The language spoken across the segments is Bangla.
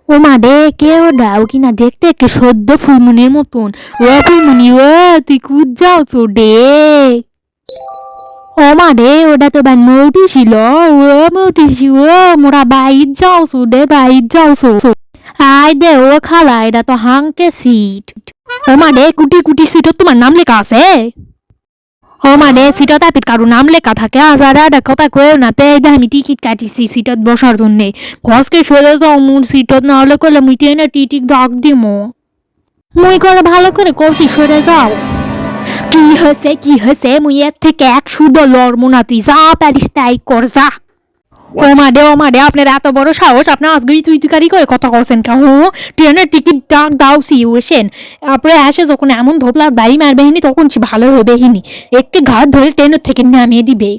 ও মা রে, কে ওটা? ও কিনা দেখতে একে সদ্য ফুলমনির মতন। ও ফুলমনি, ও তুই কুদ যাও তো ডে। ও মা রে, ওটা তো বান মৌটু ছিল। ও মৌটু ছিল, মোরা বাইর যাও সু ডে, বাইর যাও সু। আয় দে ও খালা, এটা তো হাংকে সিট। ও মা রে, কুটি কুটি সিটত তোমার নাম লেখা আছে? ও মানে সিটত আপিত কারো নাম লেখা থাকে, আজারা কথা কয়েও না। তে আমি টিকিট কাটিছি সিটত বসার জন্যে। ঘসকে সরে যাও মুর সিটত, না হলে কলে মুই টেনে টিটিক ডাক দিমো। মুই করে ভালো করে কলছি সরে যাও। কি হয়েছে মুই এর থেকে এক সুদো লড়মু না, তুই যা পারিস তাই কর যা। ও মা দে আপনার এত বড় সাহস, আপনার আজকে তুই তুকারি করে কথা করছেন কা? ট্রেনের টিকিট ডাক দাও সিউছেন, তারপরে আসে যখন এমন ধোপলা বাড়ি মারবেহিনি তখন সে ভালো হবেহিনি। একটি ঘাট ধরে ট্রেনের থেকে নামিয়ে দিবে।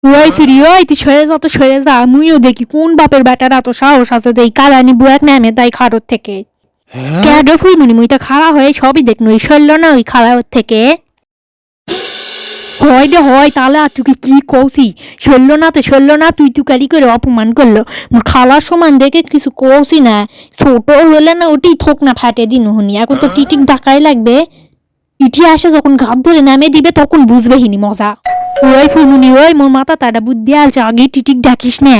ওই সিরি, ওই তুই সরে যা তো সরে যা। মুইও দেখি কোন বাপের বেটার এত সাহস আছে যে কালানি বুয়াক নামে তাই খারোর থেকে। ক্যাডো ফুইমুনি, মুই তো খাড়া হয়ে সবই দেখনু, ওই সরল না ওই খাড়ার থেকে। হয় রে হয়, তাহলে আর তুই কি কৌছি? সরল না, তুই তুকারি করে অপমান করলো। মোর খালার সমান দেখে কিছু কৌছি না। ছোট হলে না ওটি থোক না ফাটে দিন হুনি, এখন তো টিটিক ডাকাই লাগবে। ইটি আসে যখন ঘাত ধরে নামে দিবে তখন বুঝবে হিনি মজা। ওই ফুলমুনি, ওই মোর মাথা তো একটা বুদ্ধি আলছে, আগে টিটিক ডাকিস না।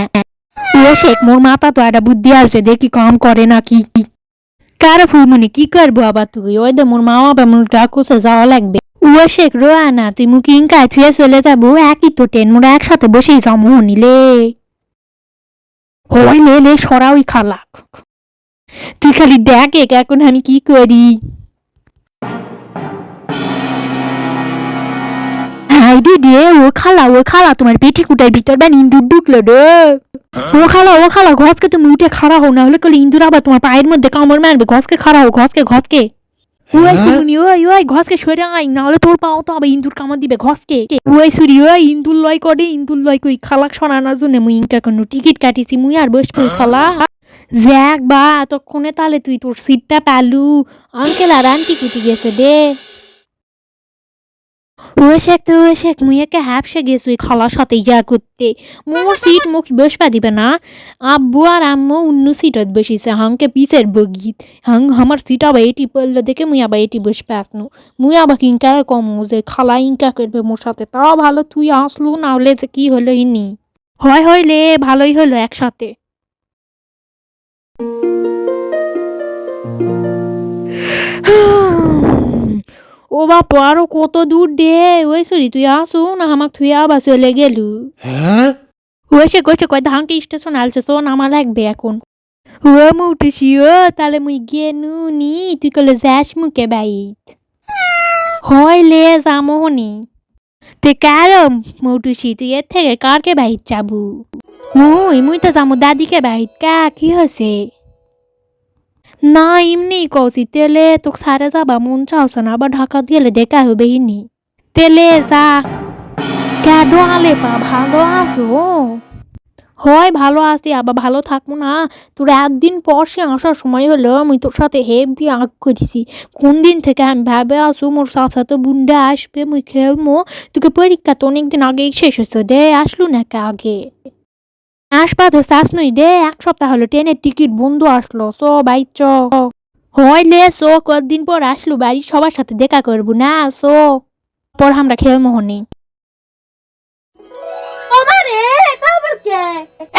ও শেখ, মোর মাথা তো একটা বুদ্ধি আলছে, দেখি কাম করে নাকি। কার ফুলমুনি, কি করবো আবার তুই? ওই দে মোর মা বাবা মোর ডাকুছে যাওয়া লাগবে। ও শেখ রোয়ানা, তুই মুখে ইনকায় থুয়ে চলে যাবো, একই তো ট্রেন, মোরা একসাথে বসেই যাবো নিলে। হয় লে লে সরা ওই খালাক। তুই খালি দেখ এখন আমি কি করি। হাইডি রে, ও খালা তোমার পেটি কুটার ভিতর বা ইন্দুর ঢুকলো রে। ও খালা ঘসকে তুমি উঠে খাড়া হও, না হলে কলে ইন্দুর আবার তোমার পায়ের মধ্যে কামড় মারবে। ঘসকে খাড়া হও, ঘসকে। ওই শুনি, ওই ঘসকে সরে আই, না হলে তোর পাও তো আবার ইন্দুর কামড় দিবে ঘসকে। ওই সুরি, ওই ইন্দুর লয় করে, ইন্দুর লয় কই খালাক শোনানোর জন্য মুই ইনকা কোনো টিকিট কাটিছি, মুই আর বসবো খালা। জ্যাক বা এতক্ষণে তাহলে তুই তোর সিটটা পালু। আঙ্কেল আর আন্টি কুটি গেছে দে। ও শেখ মুই একে হ্যাপসে গেছি ওই খালার সাথে ইয়া করতে। মোর সিট মুখ বসবা দিবে না। আব্বু আর আম্মু অন্য সিটত বসিছে, হাংকে পিছের বগিত। আমার সিট আবার এটি পড়লো দেখে মুই আবার এটি বসবে আসনু। মুই আবার কিনকা কম যে খালা ইনকা করবে মোর সাথে, তাও ভালো তুই আসলু, না হলে যে কি হলো হিনি। হয় লে, ভালোই হলো একসাথে। ও বাপু, আরো কত দূর দে। ওই সরি, তুই আসু না আমাক তুই আবার চলে গেলু। ওইসে কয় ধানকে স্টেশন আলছে, শোন আমার লাগবে এখন। ও মুটুসি, ও তাহলে মুই গেনু নি, তুই কলে যাস মুকে বাইত। হয় লে যামোহনি। তুই কার মৌটুসি, তুই এর থেকে কারকে বাইত যাবু? মুই তো যামু দাদিকে বাইত। কা কি হয়েছে? না এমনি কৌছি, তেলে তোকে সারে যাবা মন চাওছে না, আবার ঢাকা দিলে দেখা হবে ইনি। তেলে যা। কেডো আলে পা, ভালো আছো? হয় ভালো আছি, আবার ভালো থাকবো না? তোর একদিন পর সে আসার সময় হলো, আমি তোর সাথে হেভি আগ করেছি। কোন দিন থেকে আমি ভাবে আসু মোর চাচা তো বুন্ডা আসবে, মুই খেলবো। তোকে পরীক্ষা তো অনেকদিন আগেই শেষ হয়েছে দে, আসলু না কে আগে? আসবা তো চাস নই দে, এক সপ্তাহ হলো ট্রেনের টিকিট বন্ধু আসলো, সো বাই চ। হয় লে সো, কয়েকদিন পর আসলু বাড়ির সবার সাথে দেখা করবো না, সো পর আমরা খেলবো হনি।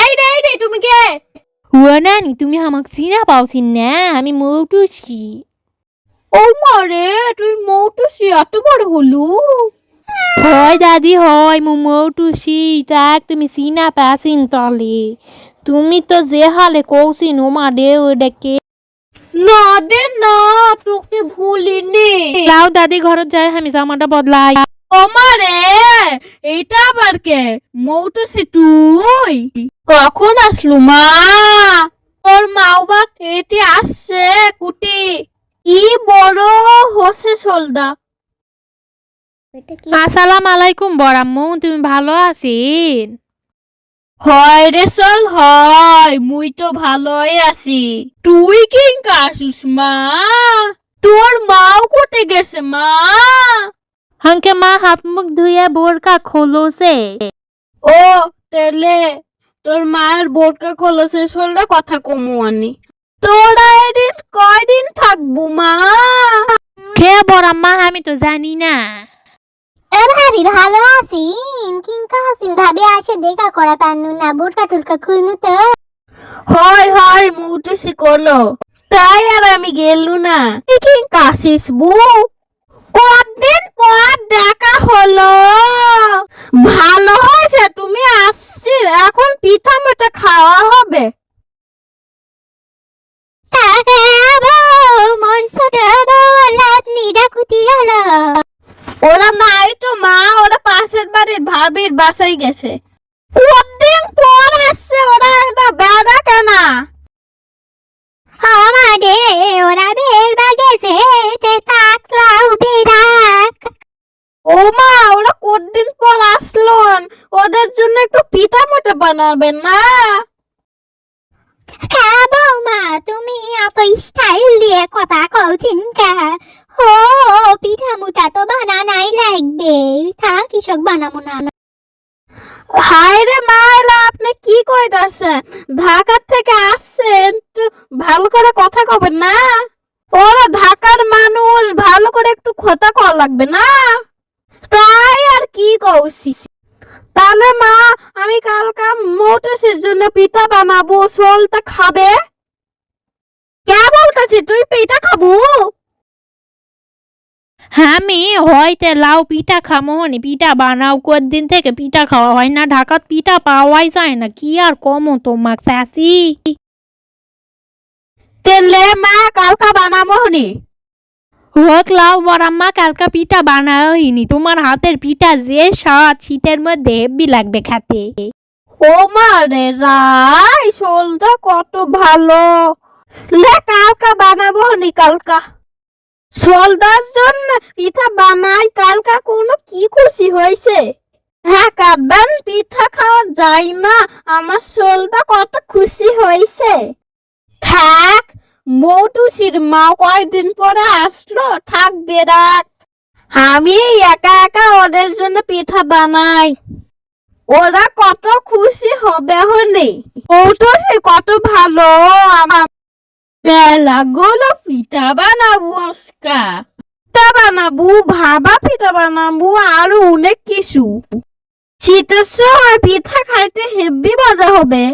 এই রে তুমি কে? ও নানি, তুমি আমাকে চিনা পাওছি না, আমি মৌটুসি। ও মারে, তুই মৌটুসি এত বড় হলু? হয় দাদি হয়, মু মৌটুসি, তাক তুমি চিনা পাসিন তলে। তুমি তো যে হালে কৌছিন ও মা দে ওটাকে। না দে না, তোকে ভুলিনি। লাও দাদি ঘরত যায়, আমি জামাটা বদলাই। ওমারে, এইটা আবার কে? মৌটুসি তুই কখন আসলু মা? তোর মাও বা এটি আসছে কুটি। কি বড় হসে সোলদা। আসসালাম আলাইকুম বড়াম্মু, তুমি ভালো আছেন? হয় রে চল হয়, মুই তো ভালোই আছি। তুই কিংকা আসুস মা? তোর মাও কোটে গেছে মা? হাঙ্কে মা হাত মুখ ধুয়ে বোরকা খোলোছে। ও তেলে তোর মায়ের বোরকা খোলছে, শোলটা কথা কমু আনি। তোরা এদিন কয়দিন থাকবো মা? খেয়ে বড়াম্মা আমি তো জানি না। এ ভাবি ভালো আছেন? কিংকা হাসিন ভাবি আসে দেখা করা পান্নু না, বোরকা টুলকা খুলনু তো। হয় হয় মুটেছি করলো, তাই আর আমি গেলু না। কি কাশিস বউ, কতদিন পর দেখা হলো। ভালো হয়েছে তুমি আসছি, এখন পিঠা মিঠা খাওয়া হবে। মোর ছোট বউ লাতনি ডাকুতি হলো। ওরা নাই তো মা, ওরা পাশের বাড়ির ভাবির বাসায় গেছে। কতদিন পর আসছে ওরা, একটা বেড়া কেনা। আমারে ওরা বেরবা গেছে, তে তাকলাও বেরাক। ও মা, ওরা কতদিন পর আসলো, ওদের জন্য একটু পিঠা মিঠা বানাবেন না? খাবো মা, তুমি এত স্টাইল দিয়ে কথা কওছিন কা? ও পিঠা মুঠা তো বানানাই লাগবে, থাক কৃষক বানাবো না। হায় রে মা, এলা আপনি কি কইতাছেন? ঢাকার থেকে আসছেন, একটু ভালো করে কথা কবেন না? ওরা ঢাকার মানুষ, ভালো করে একটু কথা কওয়া লাগবে না? তাই আর কি কইছি। তাহলে মা, আমি কালকা মোটরসের জন্য পিঠা বানাবো, সোলটা খাবে? কে বলতেছি তুই পিঠা খাবো? আমি হয়তো লাউ পিঠা খামোহনি, পিঠা বানাও, কদিন থেকে পিঠা খাওয়া হয় না, ঢাকাত পিঠা পাওয়াই যায় না, কি আর কমো তোমাক চাচি। তেলে মা কালকা বানাবো হনি। হোক লাউ বড়াম্মা কালকা পিঠা বানাওহিনি, তোমার হাতের পিঠা যে স্বাদ, শীতের মধ্যে হেব্বি লাগবে খেতে। ও মা রে রাই, সোলটা কত ভালো। লে কালকা বানাবো হনি, কালকা সোলদার জন্য পিঠা বানাই, কালকা কোনো কি খুশি হয়েছে। হ্যাঁ কাঁদান পিঠা খাওয়া যায় না, আমার সোলটা কত খুশি হয়েছে। থাক, মৌটুসির মা কয়েকদিন পরে আসলো, থাকবে রাত। আমি একা একা ওদের জন্য পিঠা বানাই, ওরা কত খুশি হবে হলে। মৌটুসি কত ভালো, আমার মেলাগুলো পিঠা বানাবো আজকা। পিঠা বানাবো, ভাবা পিঠা বানাবো, আরো অনেক কিছু। শীতের সময় পিঠা খাইতে হেব্বি মজা হবে।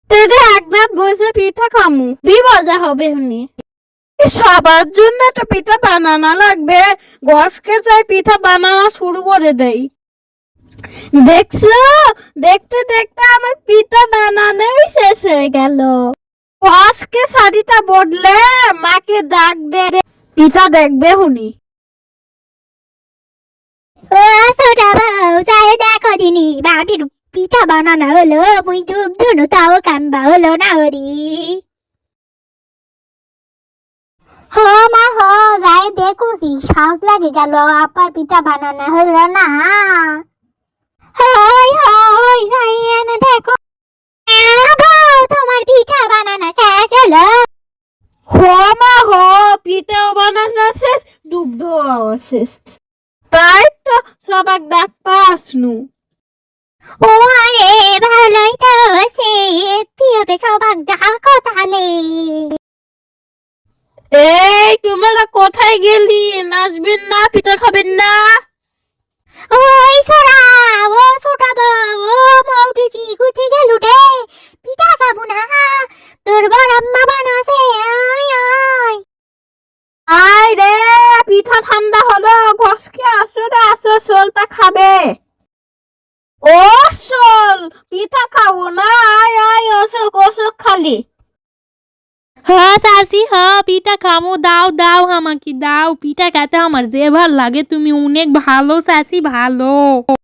তেরে একরাত বসে পিঠা খামু, বি মজা হবে হুনি। সবার জন্য একটা পিঠা বানানো লাগবে, গসকে চাই পিঠা বানানো শুরু করে দেই। দেখছো, দেখতে দেখতে আমার পিঠা বানানোই শেষ হয়ে গেল। আজকে শাড়িটা বদলে মাকে ডাক দে, পিঠা দেখবে হুনি। ও ছোট বউ যাই দেখো দিনি, ভাবির পিঠা বানানো হলো, মুই ডুব ধুনু তাও কাম্বা হলো না হরি। হো মা হো, যাই দেখুছি সাহস লাগে গেল, আপার পিঠা বানানো হলো না। হই হই যাই এনে দেখো, বউ তোমার পিঠা বানানো শেষ হলো। হো মা হো, পিঠাও বানানো শেষ, ডুব ধোয়াও শেষ। তাই তো সবাক ডাকতে আসনু। ও আরে ভালোই তো হচ্ছে, পিওতে সবাক ডাকো তাহলে। এই তোমরা কোথায় গেলি? নাচবেন না, পিঠা খাবেন না? ওই ছোড়া, ও ছোটা বউ, ও মৌটুচি কুচি গেলু রে, পিঠা খাবো না, তোর বড় আম্মা বানাছে, আয় আয়। আয় রে, পিঠা ঠান্ডা হলো, ঘষকে আসো রে, আসো সোলটা খাবে। ও সোল, পিঠা খাবো না, আয় আয় অশোক অশোক খালি। হ্যাঁ চাচি, হ্যাঁ পিঠা খামো, দাও দাও আমাকে দাও, পিঠা খেতে আমার যে ভাল লাগে, তুমি অনেক ভালো চাচি, ভালো।